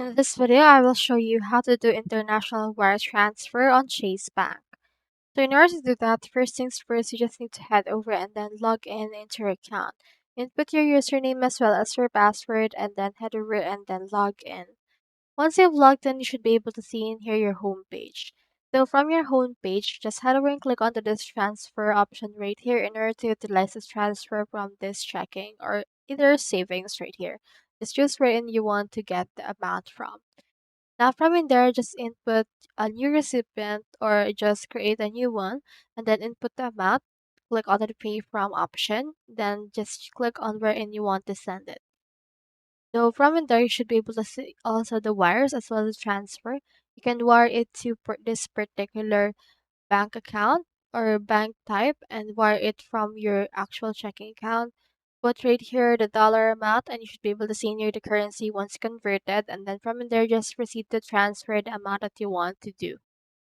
In this video, I will show you how to do international wire transfer on Chase Bank. So in order to do that, first things first, you just need to head over and then log in into your account. Input your username as well as your password and then head over and then log in. Once you've logged in, you should be able to see in here your home page. So from your home page, just head over and click onto this transfer option right here in order to utilize this transfer from this checking or either savings right here. Just choose wherein you want to get the amount from. Now from in there, just input a new recipient or just create a new one and then input the amount. Click on the pay from option, then just click on wherein you want to send it. So from in there, you should be able to see also the wires as well as transfer. You can wire it to this particular bank account or bank type and wire it from your actual checking account. Put right here the dollar amount and you should be able to see in here the currency once converted, and then from in there just proceed to transfer the amount that you want to do.